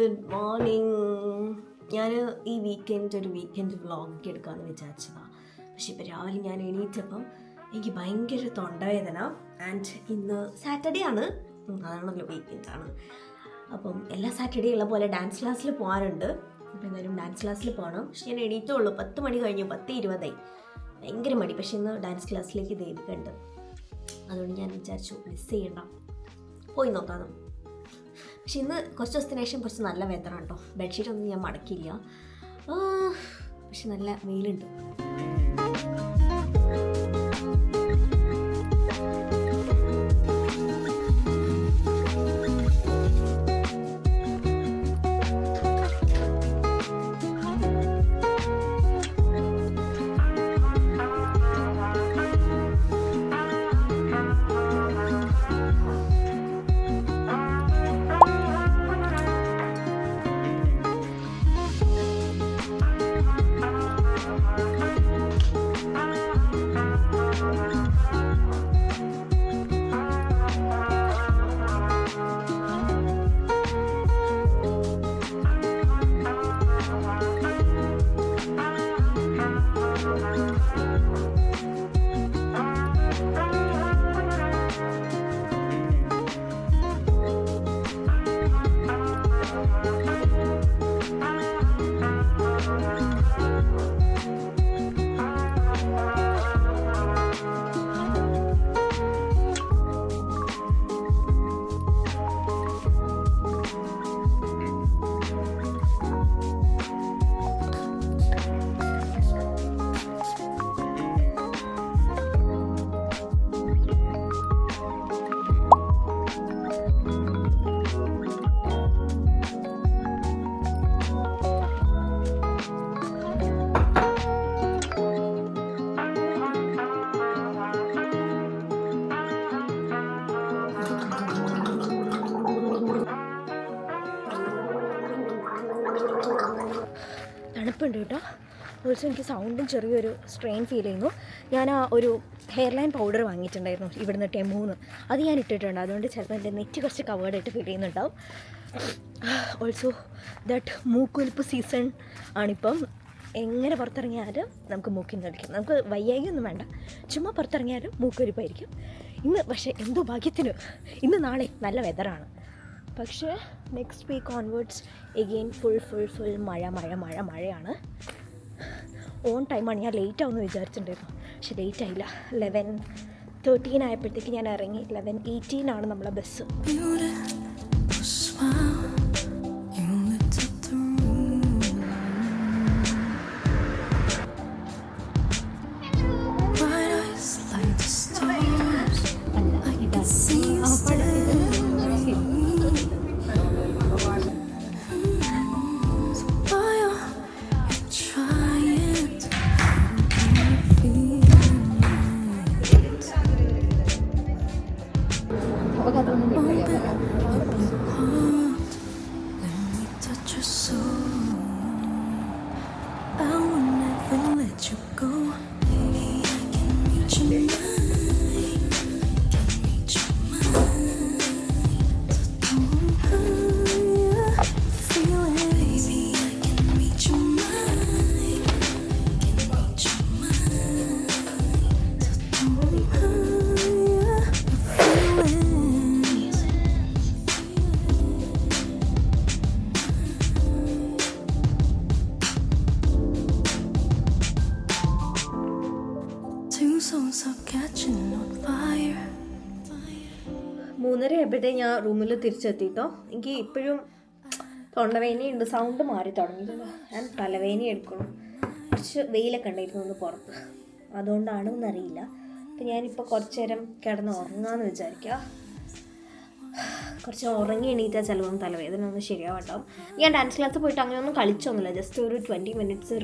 Good morning. ഞാൻ ഈ ഒരു വീക്കെൻഡ് വ്ളോഗൊക്കെ എടുക്കാമെന്ന് വിചാരിച്ചതാണ്. പക്ഷെ ഇപ്പോൾ രാവിലെ ഞാൻ എണീറ്റപ്പം എനിക്ക് ഭയങ്കര തൊണ്ടവേദന. ആൻഡ് ഇന്ന് സാറ്റർഡേ ആണ്, അതാണല്ലോ വീക്കെൻഡാണ്. അപ്പം എല്ലാ സാറ്റർഡേ ഉള്ള പോലെ ഡാൻസ് ക്ലാസ്സിൽ പോകാനുണ്ട്. അപ്പോൾ എന്തായാലും ഡാൻസ് ക്ലാസ്സിൽ പോകണം. പക്ഷെ ഞാൻ എണീറ്റുള്ളൂ 10 മണി കഴിഞ്ഞു, 10:20 ഭയങ്കര മടി. പക്ഷെ ഇന്ന് ഡാൻസ് ക്ലാസ്സിലേക്ക് ദേവിക ഉണ്ട്. അതുകൊണ്ട് ഞാൻ വിചാരിച്ചു മിസ് ചെയ്യണ്ട, പോയി നോക്കാം. പക്ഷെ ഇന്ന് കുറച്ച് ദിവസത്തിന് ശേഷം കുറച്ച് നല്ല വെതറാണ് കേട്ടോ. ബെഡ്ഷീറ്റൊന്നും ഞാൻ മടക്കിയില്ല. പക്ഷെ നല്ല വെയിലുണ്ട്. തണുപ്പുണ്ട് കേട്ടോ. ഓൾസോ എനിക്ക് സൗണ്ടും ചെറിയൊരു സ്ട്രെയിൻ ഫീൽ ചെയ്യുന്നു. ഞാൻ ആ ഒരു ഹെയർ ലൈൻ പൗഡർ വാങ്ങിയിട്ടുണ്ടായിരുന്നു ഇവിടുന്ന് ടെമൂന്ന്. അത് ഞാൻ ഇട്ടിട്ടുണ്ട്. അതുകൊണ്ട് ചിലപ്പോൾ എൻ്റെ നെറ്റ് കുറച്ച് കവേർഡായിട്ട് ഫീൽ ചെയ്യുന്നുണ്ടാവും. ഓൾസോ ദാറ്റ് മൂക്കൊലിപ്പ് സീസൺ ആണിപ്പം. എങ്ങനെ പുറത്തിറങ്ങിയാലും നമുക്ക് മൂക്കിൽ അടിക്കും. നമുക്ക് വയ്യായൊന്നും വേണ്ട, ചുമ്മാ പുറത്തിറങ്ങിയാലും മൂക്കൊലിപ്പായിരിക്കും. ഇന്ന് പക്ഷേ എന്തോ ഭാഗ്യത്തിന് ഇന്ന് നാളെ നല്ല വെതറാണ്. പക്ഷേ next week onwards again full മഴയാണ്. ഓൺ ടൈമാണ്. ഞാൻ ലേറ്റ് ആവുമെന്ന് വിചാരിച്ചിട്ടുണ്ടായിരുന്നു, പക്ഷെ ലേറ്റ് ആയില്ല. 11:13 ആയപ്പോഴത്തേക്ക് ഞാൻ ഇറങ്ങി. 11:18 ആണ് നമ്മളെ ബസ്. മൂന്നര ആയപ്പോഴത്തേക്ക് ഞാൻ റൂമിൽ തിരിച്ചെത്തിയിട്ടോ. എനിക്ക് ഇപ്പോഴും തൊണ്ടവേദനയുണ്ട്, സൗണ്ട് മാറി തുടങ്ങിയിട്ടുണ്ട്. ഞാൻ തലവേദന എടുക്കണം. കുറച്ച് വെയിലൊക്കെ ഉണ്ടായിരുന്നു ഒന്ന് പുറത്ത്, അതുകൊണ്ടാണോ എന്നറിയില്ല. അപ്പം ഞാനിപ്പോൾ കുറച്ച് നേരം കിടന്ന് ഉറങ്ങാമെന്ന് വിചാരിക്കുക. കുറച്ച് ഉറങ്ങി എണീറ്റാൽ ചിലപ്പോൾ തലവേദന ഒന്നും ശരിയാവട്ടോ. ഞാൻ ഡാൻസ് ക്ലാസ്സിൽ പോയിട്ട് അങ്ങനെയൊന്നും കളിച്ചൊന്നുമില്ല. ജസ്റ്റ് ഒരു 20 മിനിറ്റ്സ്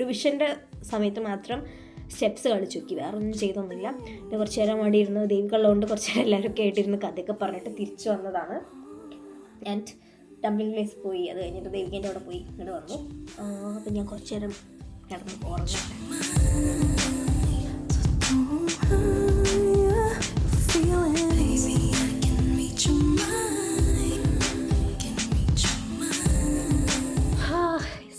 റിവിഷൻ്റെ സമയത്ത് മാത്രം സ്റ്റെപ്സ് കളിച്ചു നോക്കി, വേറെ ഒന്നും ചെയ്തൊന്നുമില്ല. പിന്നെ കുറച്ച് നേരം അവിടെ ഇരുന്ന് ദേവികളുള്ളതുകൊണ്ട് കുറച്ച് നേരം എല്ലാവരും കേട്ടിരുന്ന് കഥയൊക്കെ പറഞ്ഞിട്ട് തിരിച്ചു വന്നതാണ്. ആൻഡ് ഡംപ്ലിംഗ് പ്ലേസ് പോയി, അത് കഴിഞ്ഞിട്ട് ദേവികേൻ്റെ അവിടെ പോയി ഇങ്ങോട്ട് വന്നു. അപ്പം ഞാൻ കുറച്ച് നേരം കിടന്ന് ഉറങ്ങട്ടെ.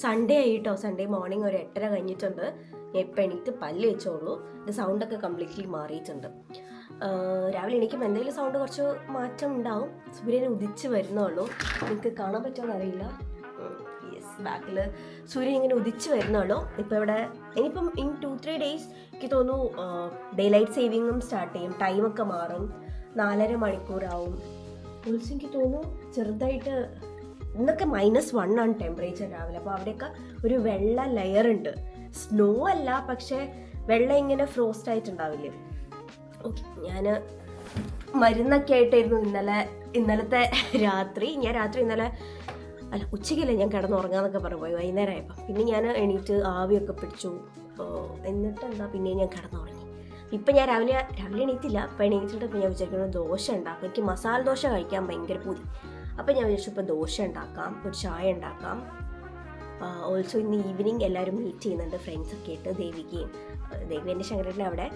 സൺഡേ ആയിട്ടോ, സൺഡേ മോർണിംഗ് ഒരു 8:30 കഴിഞ്ഞിട്ടുണ്ട്. ഞാൻ ഇപ്പം എണീറ്റ് പല്ല് വെച്ചോളൂ. എൻ്റെ സൗണ്ടൊക്കെ കംപ്ലീറ്റ്ലി മാറിയിട്ടുണ്ട്. രാവിലെ എണീക്കുമ്പോൾ എന്തെങ്കിലും സൗണ്ട് കുറച്ച് മാറ്റം ഉണ്ടാവും. സൂര്യൻ ഉദിച്ച് വരുന്നുള്ളൂ, നിങ്ങൾക്ക് കാണാൻ പറ്റുമോ അറിയില്ല. യെസ്, ബാക്കിൽ സൂര്യൻ ഇങ്ങനെ ഉദിച്ച് വരുന്നുള്ളൂ. ഇപ്പോൾ ഇവിടെ ഇനിയിപ്പം ഇൻ 2-3 days എനിക്ക് തോന്നുന്നു ഡേ ലൈറ്റ് സേവിങ്ങും സ്റ്റാർട്ട് ചെയ്യും. ടൈമൊക്കെ മാറും, 4.5 മണിക്കൂറാവും. ഓൾസോ എനിക്ക് തോന്നുന്നു ചെറുതായിട്ട് ഇന്നൊക്കെ -1 ആണ് ടെമ്പറേച്ചർ രാവിലെ. അപ്പോൾ അവിടെയൊക്കെ ഒരു വെള്ള ലെയർ ഉണ്ട്. സ്നോ അല്ല, പക്ഷേ വെള്ളം ഇങ്ങനെ ഫ്രോസ്റ്റ് ആയിട്ടുണ്ടാവില്ലേ. ഓക്കെ, ഞാൻ മരുന്നൊക്കെ ആയിട്ടായിരുന്നു ഇന്നലത്തെ രാത്രി. ഇന്നലെ ഉച്ചയ്ക്കല്ലേ ഞാൻ കിടന്നുറങ്ങാന്നൊക്കെ പറഞ്ഞു പോയി, വൈകുന്നേരം ആയപ്പോൾ. പിന്നെ ഞാൻ എണീറ്റ് ആവിയൊക്കെ പിടിച്ചു. എന്നിട്ട് പിന്നെ ഞാൻ കിടന്നുറങ്ങി. ഇപ്പം ഞാൻ രാവിലെ എണീറ്റില്ല. അപ്പം എണീറ്റിട്ട് ഇപ്പം ഞാൻ വിചാരിക്കുന്നത് ദോശ ഉണ്ടാക്കാം. എനിക്ക് മസാല ദോശ കഴിക്കാൻ ഭയങ്കര പൂതി. അപ്പം ഞാൻ വിചാരിച്ചു ഇപ്പോൾ ദോശ ഉണ്ടാക്കാം, ഒരു ചായ ഉണ്ടാക്കാം. ഓൾസോ ഇന്ന് ഈവനിങ് എല്ലാവരും മീറ്റ് ചെയ്യുന്നുണ്ട്, ഫ്രണ്ട്സൊക്കെ ആയിട്ട്. ദേവിൻ്റെ ശങ്കരൻ്റെ അവിടെ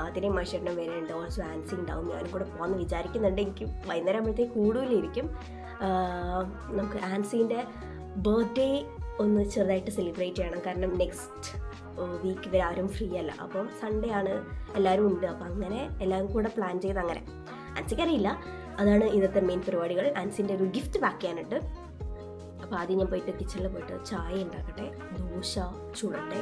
അതിനെ മാഷേട്ടനും വരുന്നുണ്ട്. ഓൾസോ ആൻസി ഉണ്ടാവും. ഞാനും കൂടെ പോകാമെന്ന് വിചാരിക്കുന്നുണ്ട്. എനിക്ക് വൈകുന്നേരം ആകുമ്പോഴത്തേക്ക് കൂടുതലിരിക്കും. നമുക്ക് ആൻസീൻ്റെ ബർത്ത്ഡേ ഒന്ന് ചെറുതായിട്ട് സെലിബ്രേറ്റ് ചെയ്യണം. കാരണം നെക്സ്റ്റ് വീക്ക് ഇവരാരും ഫ്രീ അല്ല. അപ്പം സൺഡേ ആണ്, എല്ലാവരും ഉണ്ട്. അപ്പം അങ്ങനെ എല്ലാവരും കൂടെ പ്ലാൻ ചെയ്ത് അങ്ങനെ. ആൻസിക്കറിയില്ല. അതാണ് ഇന്നത്തെ മെയിൻ പരിപാടികൾ. ആൻസിൻ്റെ ഒരു ഗിഫ്റ്റ് പാക്ക് ചെയ്യാനുണ്ട്. അപ്പോൾ ആദ്യം ഞാൻ പോയിട്ട് കിച്ചണിൽ പോയിട്ട് ചായ ഉണ്ടാക്കട്ടെ, ദോശ ചുടട്ടെ.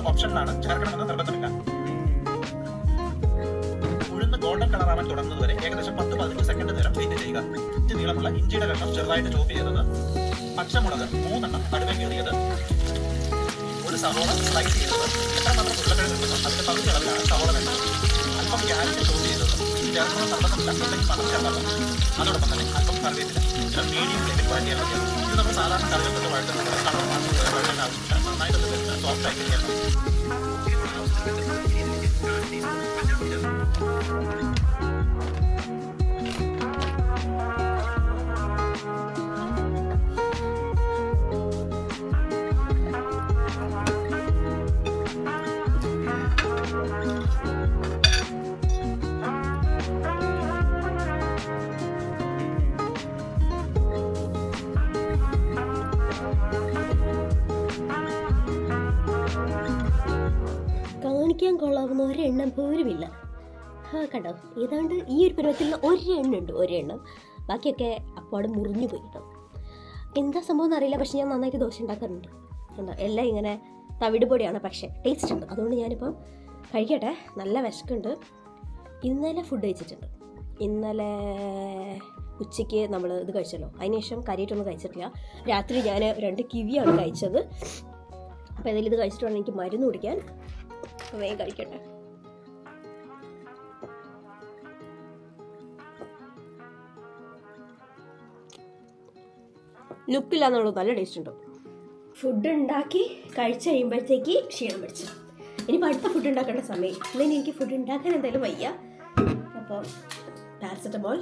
ഓപ്ഷനിലാണ്, ചേർക്കണമെന്ന് നിർബന്ധമില്ല. ഉഴുന്ന് ഗോൾഡൻ കളറാവാൻ തുടങ്ങുന്നതുവരെ ഏകദേശം 10-15 സെക്കൻഡ് നേരം വെയിറ്റ് ചെയ്യുക. ഇഞ്ചി നീളമുള്ള ഇഞ്ചിയുടെ കഷ്ണം ചെറുതായിട്ട് ചോപ്പ് ചെയ്തത്, പച്ചമുളക് 3 എണ്ണം കടുവ കീറിയത്, ഒരു സവോള സ്ലൈസ് ചെയ്തത്. എത്രമാത്രം ഉരുളക്കിഴങ്ങ് കിട്ടുന്നു അതിന്റെ പകുതി അളവിലാണ് സവോള വേണ്ടത്. അല്പം ക്യാരറ്റ് ചോപ്പ് ചെയ്തത്, ചേർക്കണം നിർബന്ധമില്ല, ഉണ്ടെങ്കിൽ മാത്രം ചേർക്കാം. അതോടൊപ്പം തന്നെ അല്പം കറിവേപ്പില. ചില മീഡിയം ഫ്ലെയിമിൽ വഴറ്റിയാൽ മതി. ഇത് നമ്മൾ സാധാരണ കറിവേപ്പില വഴറ്റുന്നത് കളർ മാത്രം വഴറ്റേണ്ട ആവശ്യമില്ല. നന്നായിട്ട് സോഫ്റ്റ് ആക്കി ചെയ്യണം. കാണിക്കാൻ കൊള്ളാവുന്ന ഒരെണ്ണം പോലുമില്ല. കണ്ടോ, ഏതാണ്ട് ഈ ഒരു പരുവത്തിൽ ഒരെണ്ണം ബാക്കിയൊക്കെ അപ്പാട് മുറിഞ്ഞു പോയി കേട്ടോ. എന്താ സംഭവം എന്നറിയില്ല, പക്ഷെ ഞാൻ നന്നായിട്ട് ദോശ ഉണ്ടാക്കാറുണ്ട്. കണ്ടോ, എല്ലാം ഇങ്ങനെ തവിട് പൊടിയാണ്, പക്ഷേ ടേസ്റ്റ് ഉണ്ട്. അതുകൊണ്ട് ഞാനിപ്പം കഴിക്കട്ടെ. നല്ല വിശക്കുണ്ട്. ഇന്നലെ ഫുഡ് കഴിച്ചിട്ടുണ്ട്. ഇന്നലെ ഉച്ചയ്ക്ക് നമ്മൾ ഇത് കഴിച്ചല്ലോ, അതിനുശേഷം കറിയിട്ടൊന്നും കഴിച്ചിട്ടില്ല. രാത്രി ഞാൻ 2 കിവിയാണ് കഴിച്ചത്. അപ്പോൾ ഏതായാലും ഇത് കഴിച്ചിട്ട് വേണം എനിക്ക് മരുന്ന് കുടിക്കാൻ. വേഗം കഴിക്കട്ടെ. ലുക്കില്ലാന്നുള്ളൂ, നല്ല ടേസ്റ്റ് ഉണ്ട്. ഫുഡ് ഉണ്ടാക്കി കഴിച്ച് കഴിയുമ്പോഴത്തേക്ക് ക്ഷീണം പിടിച്ചു. ഇനിയിപ്പോൾ അടുത്ത ഫുഡ് ഉണ്ടാക്കേണ്ട സമയം. ഇന്ന് എനിക്ക് ഫുഡ് ഉണ്ടാക്കാൻ എന്തായാലും വയ്യ. അപ്പോൾ പാരസെറ്റമോൾ.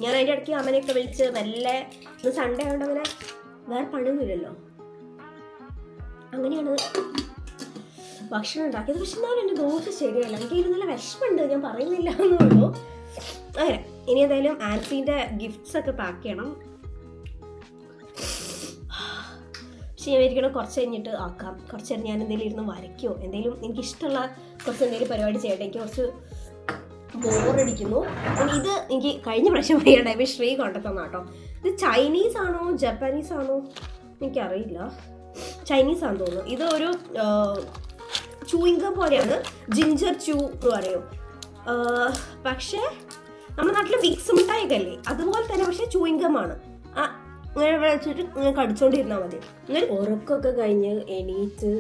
ഞാൻ അതിൻ്റെ ഇടയ്ക്ക് അമ്മനെയൊക്കെ വിളിച്ച് മെല്ലെ, ഇന്ന് സൺഡേ ആയതുകൊണ്ട് അങ്ങനെ വേറെ പണിയൊന്നുമില്ലല്ലോ, അങ്ങനെയാണ് ഭക്ഷണം ഉണ്ടാക്കിയത്. പക്ഷെ എന്നാലും എൻ്റെ ദോശ ശരിയല്ല. എനിക്ക് നല്ല വിഷമുണ്ട്, ഞാൻ പറയുന്നില്ല എന്നുള്ളൂ. അങ്ങനെ ഇനി എന്തായാലും ആൻസീൻ്റെ ഗിഫ്റ്റ്സ് ഒക്കെ പാക്ക് ചെയ്യണം. പക്ഷേ ഞാൻ വിചാരിക്കണം കുറച്ച് കഴിഞ്ഞിട്ട് ആക്കാം. കുറച്ച് നേരം ഞാൻ എന്തെങ്കിലും ഇരുന്ന് വരയ്ക്കോ എന്തെങ്കിലും എനിക്കിഷ്ടമുള്ള കുറച്ച് എന്തെങ്കിലും പരിപാടി ചെയ്യട്ടെ. എനിക്ക് കുറച്ച് ബോറടിക്കുന്നു. ഇത് എനിക്ക് കഴിഞ്ഞ പ്രാവശ്യം വയ്യാണ്ടായപ്പോൾ ശ്രീ കൊണ്ടുതന്ന കേട്ടോ. ഇത് ചൈനീസ് ആണോ ജപ്പാനീസ് ആണോ എനിക്കറിയില്ല. ചൈനീസ് ആണെന്ന് തോന്നുന്നു. ഇത് ഒരു ചൂയിങ്കം പോലെയാണ്, ജിഞ്ചർ ചൂ എന്ന് പറയും. പക്ഷേ നമ്മുടെ നാട്ടിൽ വിക്സ് മിഠായിയൊക്കെ അല്ലേ അതുപോലെ തന്നെ, പക്ഷേ ചൂയിങ്കമാണ്. ഇങ്ങനെ വെച്ചിട്ട് ഇങ്ങനെ കടിച്ചോണ്ടിരുന്നാൽ മതി. ഇങ്ങനെ ഉറക്കമൊക്കെ കഴിഞ്ഞ് എണീറ്റ്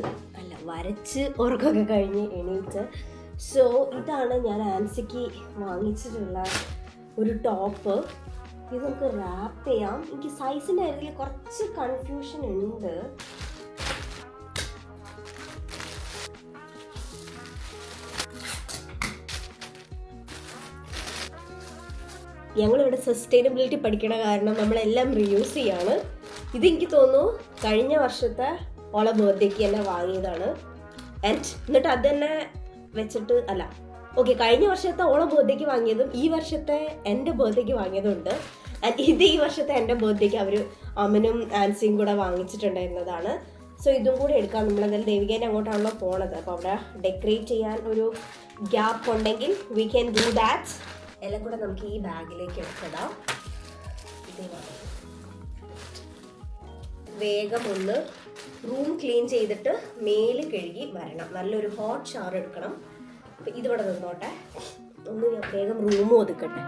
വരച്ച് ഉറക്കമൊക്കെ കഴിഞ്ഞ് എണീറ്റ്. സോ ഇതാണ് ഞാൻ ആൻസിക്ക് വാങ്ങിച്ചിട്ടുള്ള ഒരു ടോപ്പ്. ഇത് നമുക്ക് റാപ്പ് ചെയ്യാം. എനിക്ക് സൈസിൻ്റെ കാര്യത്തിൽ കുറച്ച് കൺഫ്യൂഷൻ ഉണ്ട്. ഞങ്ങളിവിടെ സസ്റ്റൈനബിലിറ്റി പഠിക്കണ കാരണം നമ്മളെല്ലാം റീയൂസ് ചെയ്യാണ്. ഇതെനിക്ക് തോന്നുന്നു കഴിഞ്ഞ വർഷത്തെ ഓളെ ബർത്ത്ഡേക്ക് തന്നെ വാങ്ങിയതാണ്. എന്നിട്ട് അത് തന്നെ വെച്ചിട്ട് കഴിഞ്ഞ വർഷത്തെ ഓളെ ബർത്ത്ഡേക്ക് വാങ്ങിയതും ഈ വർഷത്തെ എൻ്റെ ബർത്ത്ഡേക്ക് വാങ്ങിയതുണ്ട്. ഇത് ഈ വർഷത്തെ എൻ്റെ ബർത്ത്ഡേക്ക് അവർ അമ്മനും ആൻസിയും കൂടെ വാങ്ങിച്ചിട്ടുണ്ടായിരുന്നതാണ്. സോ ഇതും കൂടി എടുക്കാം. നമ്മളെന്തായാലും ദേവികേൻ്റെ അങ്ങോട്ടാണല്ലോ പോണത്. അപ്പോൾ അവിടെ ഡെക്കറേറ്റ് ചെയ്യാൻ ഒരു ഗ്യാപ്പ് ഉണ്ടെങ്കിൽ വി ക്യാൻ ഡു ദാറ്റ്. എല്ലാം കൂടെ നമുക്ക് ഈ ബാഗിലേക്ക് എടുത്തിടാം. വേഗം ഒന്ന് റൂം ക്ലീൻ ചെയ്തിട്ട് മേല് കഴുകി വരണം. നല്ലൊരു ഹോട്ട് ഷവർ എടുക്കണം. അപ്പം ഇതിവിടെ നിന്നോട്ടെ. ഒന്ന് ഞാൻ വേഗം റൂമും ഒതുക്കട്ടെ.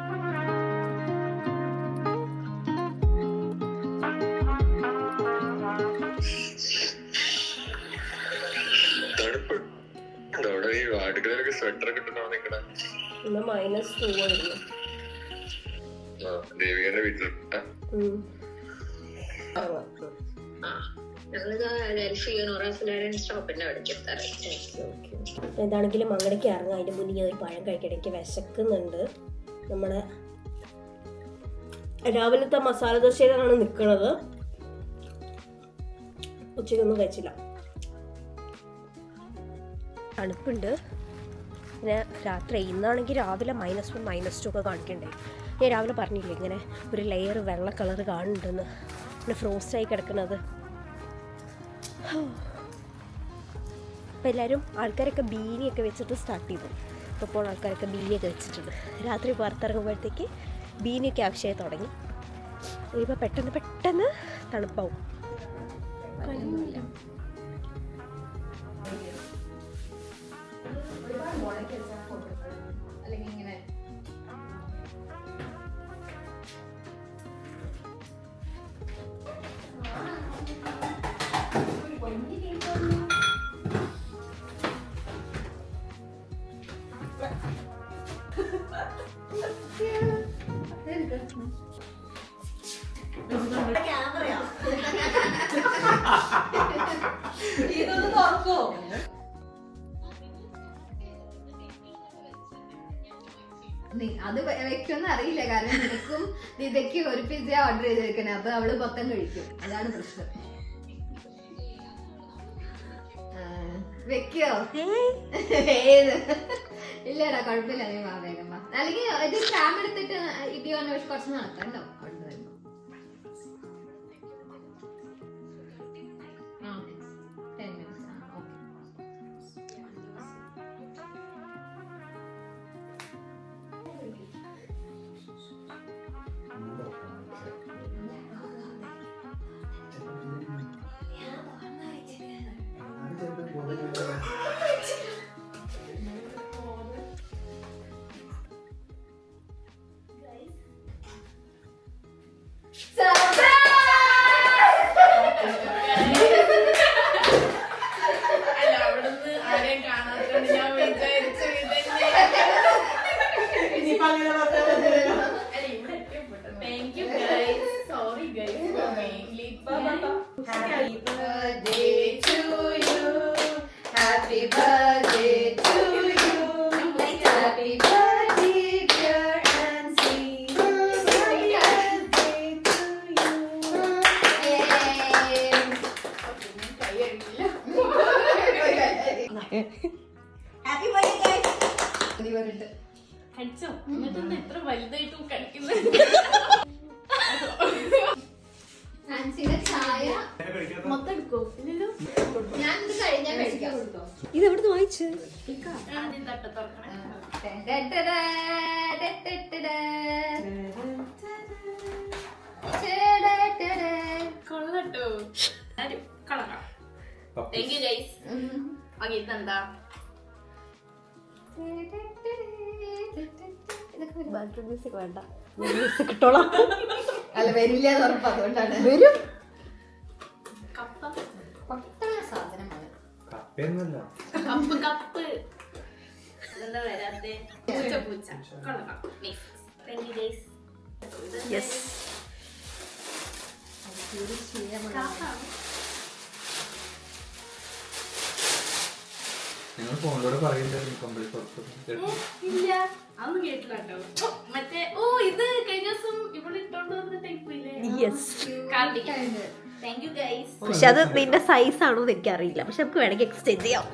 ഇന്ന് -2 ആയിരുന്നു. എന്താണെങ്കിലും അങ്ങടേക്ക് ഇറങ്ങാം. അതിന്റെ മുന്നേ ഒരു പഴം കഴിക്കടയ്ക്ക് വിശക്കുന്നുണ്ട്. നമ്മള് രാവിലത്തെ മസാല ദോശയിലാണ് നിൽക്കുന്നത്. ഉച്ചയ്ക്കൊന്നും കഴിച്ചില്ല. തണുപ്പുണ്ട്. പിന്നെ രാത്രി ഇന്നാണെങ്കിൽ രാവിലെ -1 -2 ഒക്കെ കാണിക്കണ്ടേ. ഞാൻ രാവിലെ പറഞ്ഞില്ലേ ഇങ്ങനെ ഒരു ലെയർ വെള്ള കളർ കാണുന്നുണ്ടെന്ന്. പിന്നെ ഫ്രോസ്റ്റായി കിടക്കുന്നത്. അപ്പോൾ എല്ലാവരും ആൾക്കാരൊക്കെ ബീനിയൊക്കെ വെച്ചിട്ട് സ്റ്റാർട്ട് ചെയ്തു. ഇപ്പോൾ ആൾക്കാരൊക്കെ ബീനിയൊക്കെ വെച്ചിട്ടുണ്ട്. രാത്രി പുറത്തിറങ്ങുമ്പോഴത്തേക്ക് ബീനിയൊക്കെ ആവശ്യമായി തുടങ്ങി. ഇപ്പോൾ പെട്ടെന്ന് തണുപ്പാവും. അല്ലെങ്കിൽ ഇങ്ങനെ ക്യാമറയാ ഇതൊന്ന് തുറക്കോ? അത് വെക്കുമെന്ന് അറിയില്ല. കാരണം നിനക്കും ദിദയ്ക്ക് ഒരു പിസ്സ ഓർഡർ ചെയ്തേക്കണേ. അപ്പൊ അവള് മൊത്തം കഴിക്കും. അതാണ് പ്രശ്നം. വെക്കോ? ഇല്ലടാ കുഴപ്പമില്ല. നീ വാ വേഗം വാ. അല്ലെങ്കിൽ ഇത് ക്യാം എടുത്തിട്ട് ഇടിയോന്ന് കുറച്ച് നടക്കണ്ടോ അവിടെ വരുമ്പോ. Happy birthday to you. Happy birthday to you. Happy birthday, dear Nancy. Happy birthday to you. Yay! Happy birthday, guys. അടിച്ചോ എന്നിട്ടൊന്ന് എത്ര വലുതായിട്ടും കളിക്കുന്നത്. നാൻസിയുടെ ചായ മൊത്തം എടുക്കും. കൊടുക്കോ ഇല്ലല്ലോ ഞാൻ ഇത് കഴിഞ്ഞാൽ കഴിക്കാം. ഇത് എവിടുന്ന് വായിച്ച്? ആദ്യം തട്ട തുറക്കണേ കൊള്ളട്ടോ കളറാം. Thank you guys. ഓക്കെ ഇതെന്താ? ബാക്ക്ഗ്രൗണ്ട് മ്യൂസിക് വേണ്ട, മ്യൂസിക് ഇട്ടോളാം. അല്ല വരില്ല ഉറപ്പ്, അതുകൊണ്ടാണ്. വരും. കപ്പ പൊട്ടണ സാധനമാണ്. കപ്പയൊന്നുമല്ല. കപ്പ് കപ്പ് എന്താ വരാത്തെ? പൂച്ച പൂച്ച കൊള്ളാം. Thank you guys. യെസ്. നിങ്ങൾ ഫോണിലൂടെ പറയുന്നത് കമ്പിളി പുറത്ത് ഇല്ല അതൊന്നും കേട്ടില്ല കേട്ടോ. മറ്റേ ഇത് കഴിഞ്ഞ ദിവസം ഇവിടെ ഇട്ടോണ്ട് വന്ന ടൈപ്പ് ഇല്ലേ? യെസ്. കാർഡിക. Thank you guys. പക്ഷെ അത് നിന്റെ സൈസ് ആണോ എന്ന് എനിക്കറിയില്ല. പക്ഷെ നമുക്ക് വേണമെങ്കിൽ എക്സ്ചേഞ്ച് ചെയ്യാം.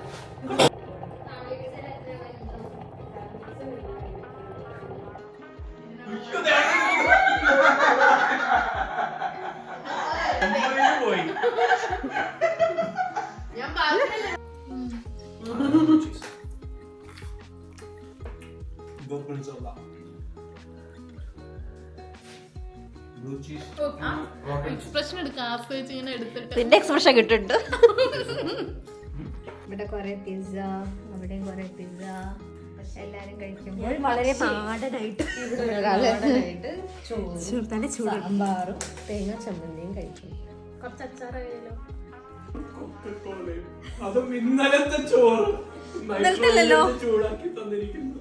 പോയി. ഞാൻ പറഞ്ഞില്ല. എക്സ്പ്രഷൻ എടുക്കാം, ആസ്വദിച്ച് ഇങ്ങനെ എടുത്തിട്ട്. നിന്റെ എക്സ്പ്രഷൻ കിട്ടുന്നുണ്ട്. ഇവിടെ കൊറേ പിസ്സ, അവിടെയും കൊറേ പിസ്സ. എല്ലാരും കഴിക്കുമ്പോൾ വളരെ നാടനായിട്ട് ചോറും സാമ്പാറും തേങ്ങ ചമ്മന്തിയും കഴിക്കും. കുറച്ച് അച്ചാറായാലോ? അതും ഇന്നലത്തെ ചോറ് ഇന്നലത്തെയല്ലല്ലോ. ചൂടാക്കി തന്നിരിക്കുന്നു.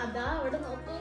അതാ അവിടെ നോക്കൂ.